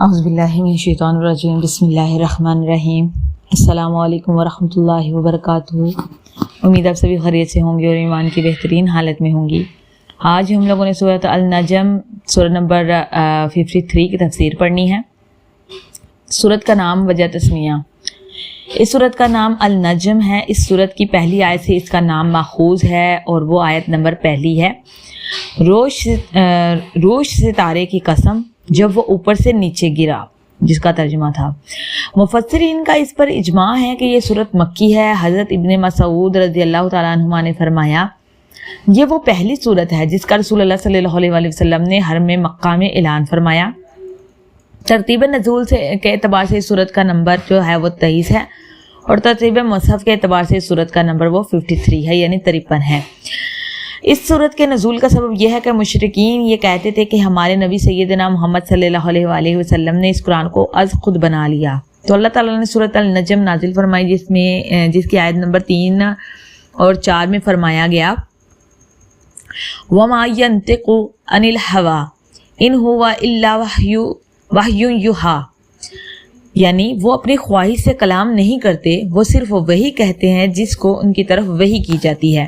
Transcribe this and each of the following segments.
اعوذ باللہ من الشیطان الرجیم بسم اللہ الرحمن الرحیم السلام علیکم ورحمۃ اللہ وبرکاتہ۔ امید آپ سبھی خیریت سے ہوں گے اور ایمان کی بہترین حالت میں ہوں گی۔ آج ہم لوگوں نے سورۃ النجم سورہ نمبر 53 کی تفسیر پڑھنی ہے۔ سورت کا نام وجہ تسمیہ، اس سورت کا نام النجم ہے۔ اس سورت کی پہلی آیت سے اس کا نام ماخوذ ہے اور وہ آیت نمبر پہلی ہے۔ روش ستارے کی قسم جب وہ اوپر سے نیچے گرا، جس کا ترجمہ تھا۔ مفسرین کا اس پر اجماع ہے کہ یہ سورت مکی ہے۔ حضرت ابن مسعود رضی اللہ تعالیٰ عنہما نے فرمایا، یہ وہ پہلی سورت ہے جس کا رسول اللہ صلی اللہ علیہ وسلم نے حرم مکہ میں اعلان فرمایا۔ ترتیب نزول کے اعتبار سے اس سورت کا نمبر جو ہے وہ 23 ہے اور ترتیب مصحف کے اعتبار سے اس سورت کا نمبر وہ 53 ہے، یعنی 53 ہے۔ اس سورت کے نزول کا سبب یہ ہے کہ مشرکین یہ کہتے تھے کہ ہمارے نبی سیدنا محمد صلی اللہ علیہ وآلہ وسلم نے اس قرآن کو از خود بنا لیا، تو اللہ تعالیٰ نے سورت النجم نازل فرمائی جس کی آیت نمبر 3 اور 4 میں فرمایا گیا، وَمَا يَنْتِقُ عَنِ الْهَوَىٰ إِنْ هُوَ إِلَّا وَحْيٌ يُوحَىٰ، یعنی وہ اپنی خواہش سے کلام نہیں کرتے، وہ صرف وہی کہتے ہیں جس کو ان کی طرف وحی کی جاتی ہے۔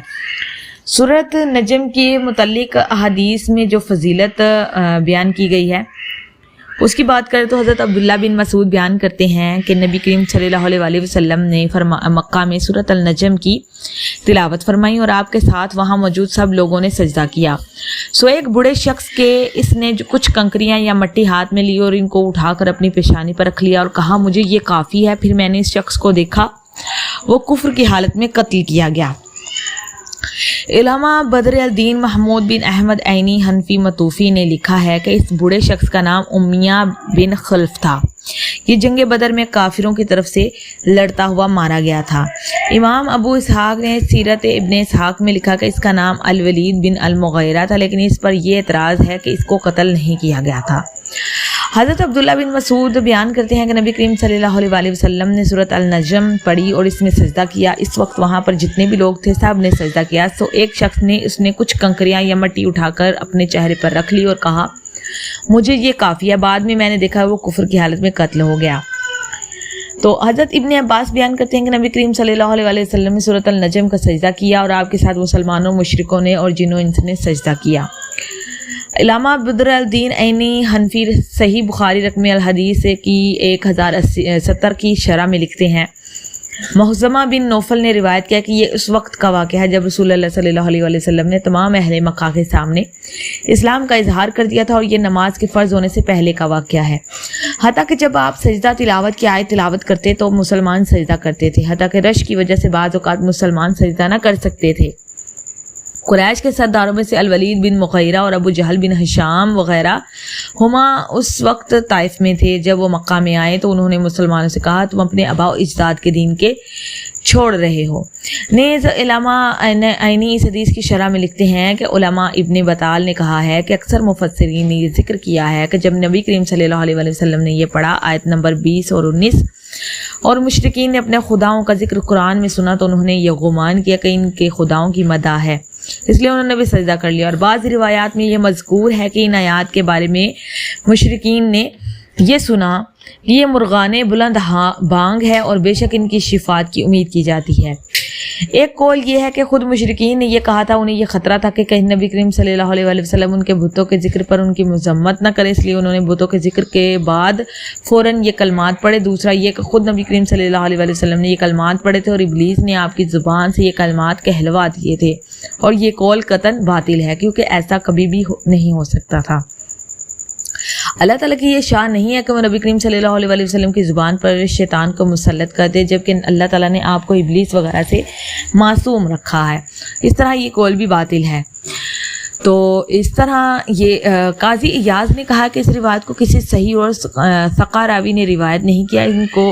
سورت نجم کے متعلق احادیث میں جو فضیلت بیان کی گئی ہے اس کی بات کریں تو حضرت عبداللہ بن مسعود بیان کرتے ہیں کہ نبی کریم صلی اللہ علیہ وآلہ وسلم نے مکہ میں سورت النجم کی تلاوت فرمائی اور آپ کے ساتھ وہاں موجود سب لوگوں نے سجدہ کیا۔ ایک بوڑھے شخص کے اس نے جو کچھ کنکریاں یا مٹی ہاتھ میں لی اور ان کو اٹھا کر اپنی پیشانی پر رکھ لیا اور کہا، مجھے یہ کافی ہے۔ پھر میں نے اس شخص کو دیکھا، وہ کفر کی حالت میں قتل کیا گیا۔ علامہ بدر الدین محمود بن احمد عینی حنفی متوفی نے لکھا ہے کہ اس بوڑھے شخص کا نام امیہ بن خلف تھا۔ یہ جنگ بدر میں کافروں کی طرف سے لڑتا ہوا مارا گیا تھا۔ امام ابو اسحاق نے سیرت ابن اسحاق میں لکھا کہ اس کا نام الولید بن المغیرہ تھا، لیکن اس پر یہ اعتراض ہے کہ اس کو قتل نہیں کیا گیا تھا۔ حضرت عبداللہ بن مسعود بیان کرتے ہیں کہ نبی کریم صلی اللہ علیہ وآلہ وسلم نے سورت النجم پڑھی اور اس میں سجدہ کیا۔ اس وقت وہاں پر جتنے بھی لوگ تھے سب نے سجدہ کیا۔ ایک شخص نے اس نے کچھ کنکریاں یا مٹی اٹھا کر اپنے چہرے پر رکھ لی اور کہا، مجھے یہ کافی ہے۔ بعد میں نے دیکھا وہ کفر کی حالت میں قتل ہو گیا۔ تو حضرت ابن عباس بیان کرتے ہیں کہ نبی کریم صلی اللہ علیہ وآلہ وسلم نے سورت النجم کا سجدہ کیا اور آپ کے ساتھ مسلمانوں، مشرکوں نے اور جنوں انس نے سجدہ کیا۔ علامہ بدر الدین عینی حنفی صحیح بخاری رقم الحدیث کی 1070 کی شرح میں لکھتے ہیں، محزمہ بن نوفل نے روایت کیا کہ یہ اس وقت کا واقعہ ہے جب رسول اللہ صلی اللہ علیہ وآلہ وسلم نے تمام اہل مکہ کے سامنے اسلام کا اظہار کر دیا تھا اور یہ نماز کے فرض ہونے سے پہلے کا واقعہ ہے۔ حتیٰ کہ جب آپ سجدہ تلاوت کی آیت تلاوت کرتے تو مسلمان سجدہ کرتے تھے، حتیٰ کہ رش کی وجہ سے بعض اوقات مسلمان سجدہ نہ کر سکتے تھے۔ قریش کے سرداروں میں سے الولید بن مغیرہ اور ابو جہل بن ہشام وغیرہ ہما اس وقت طائف میں تھے۔ جب وہ مکہ میں آئے تو انہوں نے مسلمانوں سے کہا، تم اپنے آباء و اجداد کے دین کے چھوڑ رہے ہو۔ نیز علامہ عینی اس حدیث کی شرح میں لکھتے ہیں کہ علامہ ابن بطال نے کہا ہے کہ اکثر مفسرین نے یہ ذکر کیا ہے کہ جب نبی کریم صلی اللہ علیہ وآلہ وسلم نے یہ پڑھا آیت نمبر 20 اور 19 اور مشرکین نے اپنے خداؤں کا ذکر قرآن میں سنا تو انہوں نے یہ گمان کیا کہ ان کے خداؤں کی مداح ہے، اس لیے انہوں نے بھی سجدہ کر لیا۔ اور بعض روایات میں یہ مذکور ہے کہ ان آیات کے بارے میں مشرکین نے یہ سنا کہ یہ مرغان بلند بانگ ہے اور بے شک ان کی شفاعت کی امید کی جاتی ہے۔ ایک قول یہ ہے کہ خود مشرکین نے یہ کہا تھا، انہیں یہ خطرہ تھا کہ کہیں نبی کریم صلی اللہ علیہ وآلہ وسلم ان کے بتوں کے ذکر پر ان کی مذمت نہ کرے، اس لیے انہوں نے بتوں کے ذکر کے بعد فوراً یہ کلمات پڑھے۔ دوسرا یہ کہ خود نبی کریم صلی اللہ علیہ وآلہ وسلم نے یہ کلمات پڑھے تھے اور ابلیس نے آپ کی زبان سے یہ کلمات کہلوا دیے تھے، اور یہ قول قطعاً باطل ہے کیونکہ ایسا کبھی بھی نہیں ہو سکتا تھا۔ اللہ تعالیٰ کی یہ شان نہیں ہے کہ وہ نبی کریم صلی اللہ علیہ وآلہ وسلم کی زبان پر شیطان کو مسلط کر دے، جبکہ اللہ تعالیٰ نے آپ کو ابلیس وغیرہ سے معصوم رکھا ہے۔ اس طرح یہ قول بھی باطل ہے۔ تو اس طرح یہ قاضی ایاز نے کہا کہ اس روایت کو کسی صحیح اور ثقہ راوی نے روایت نہیں کیا،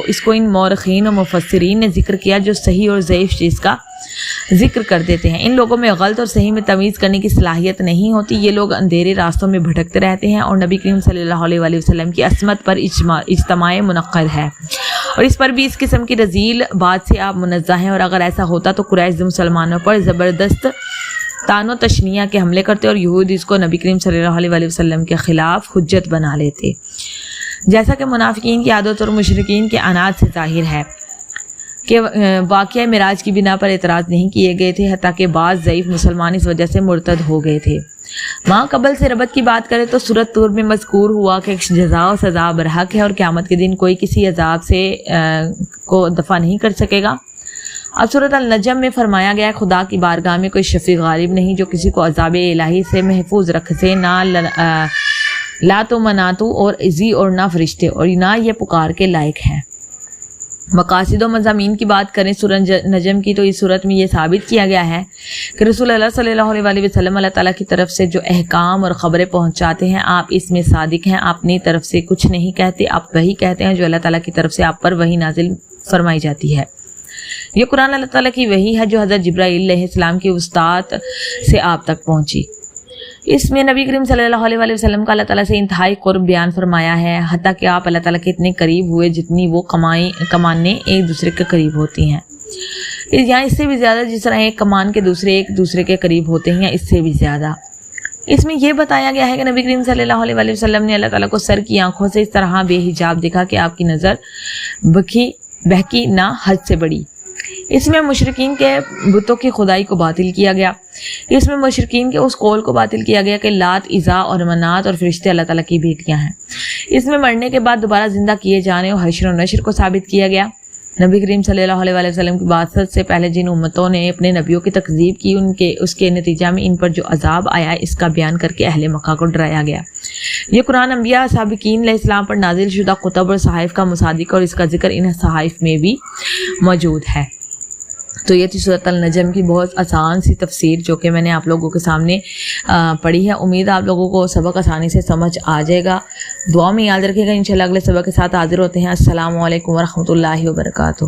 اس کو ان مورخین اور مفسرین نے ذکر کیا جو صحیح اور ضعیف چیز کا ذکر کر دیتے ہیں۔ ان لوگوں میں غلط اور صحیح میں تمیز کرنے کی صلاحیت نہیں ہوتی، یہ لوگ اندھیرے راستوں میں بھٹکتے رہتے ہیں اور نبی کریم صلی اللہ علیہ وآلہ وسلم کی عصمت پر اجتماع منعقد ہے اور اس پر بھی اس قسم کی رذیل بات سے آپ منزہ ہیں، اور اگر ایسا ہوتا تو قریش مسلمانوں پر زبردست طعن و تشنیع کے حملے کرتے اور یہود اس کو نبی کریم صلی اللہ علیہ وسلم کے خلاف حجت بنا لیتے۔ جیسا کہ منافقین کی عادت اور مشرکین کے عناد سے ظاہر ہے کہ واقعہ معراج کی بنا پر اعتراض نہیں کیے گئے تھے، حتیٰ کہ بعض ضعیف مسلمان اس وجہ سے مرتد ہو گئے تھے۔ وہاں قبل سے ربط کی بات کریں تو سورۃ طور میں مذکور ہوا کہ جزا و سزا برحق ہے اور قیامت کے دن کوئی کسی عذاب سے کو دفع نہیں کر سکے گا۔ اب سورۃ النجم میں فرمایا گیا ہے خدا کی بارگاہ میں کوئی شفیع غالب نہیں جو کسی کو عذاب الہی سے محفوظ رکھ سے، نہ لات و مناتو اور عزی اور نہ فرشتے، اور نہ یہ پکار کے لائق ہیں۔ مقاصد و مضامین کی بات کریں سورۃ نجم کی تو اس صورت میں یہ ثابت کیا گیا ہے کہ رسول اللہ صلی اللہ علیہ وسلم اللہ تعالیٰ کی طرف سے جو احکام اور خبریں پہنچاتے ہیں آپ اس میں صادق ہیں، آپ اپنی طرف سے کچھ نہیں کہتے، آپ وہی کہتے ہیں جو اللہ تعالیٰ کی طرف سے آپ پر وہی نازل فرمائی جاتی ہے۔ یہ قرآن اللہ تعالیٰ کی وحی ہے جو حضرت جبرائیل علیہ السلام کی وسطات سے آپ تک پہنچی۔ اس میں نبی کریم صلی اللہ علیہ وسلم کا اللہ تعالیٰ سے انتہائی قرب بیان فرمایا ہے، حتیٰ کہ آپ اللہ تعالیٰ کے اتنے قریب ہوئے جتنی وہ کمانیں ایک دوسرے کے قریب ہوتی ہیں، یہاں اس سے بھی زیادہ جس طرح ایک کمان کے ایک دوسرے کے قریب ہوتے ہیں اس سے بھی زیادہ۔ اس میں یہ بتایا گیا ہے کہ نبی کریم صلی اللہ علیہ وسلم نے اللہ تعالیٰ کو سر کی آنکھوں سے اس طرح بے حجاب دیکھا کہ آپ کی نظر بہکی نہ حد سے بڑی۔ اس میں مشرکین کے بتوں کی خدائی کو باطل کیا گیا، اس میں مشرکین کے اس قول کو باطل کیا گیا کہ لات، عزا اور منات اور فرشتے اللہ تعالیٰ کی بیٹیاں ہیں۔ اس میں مرنے کے بعد دوبارہ زندہ کیے جانے اور حشر و نشر کو ثابت کیا گیا۔ نبی کریم صلی اللہ علیہ وسلم کی بعثت سے پہلے جن امتوں نے اپنے نبیوں کی تکذیب کی اس کے نتیجہ میں ان پر جو عذاب آیا اس کا بیان کر کے اہل مکہ کو ڈرایا گیا۔ یہ قرآن انبیاء سابقین علیہ السلام پر نازل شدہ کتب اور صحائف کا مصادق اور اس کا ذکر ان صحائف میں بھی موجود ہے۔ تو یہ تھی سورۃ النجم کی بہت آسان سی تفسیر جو کہ میں نے آپ لوگوں کے سامنے پڑھی ہے۔ امید آپ لوگوں کو سبق آسانی سے سمجھ آ جائے گا۔ دعا میں یاد رکھے گا، انشاءاللہ اگلے سبق کے ساتھ حاضر ہوتے ہیں۔ السلام علیکم ورحمۃ اللہ وبرکاتہ۔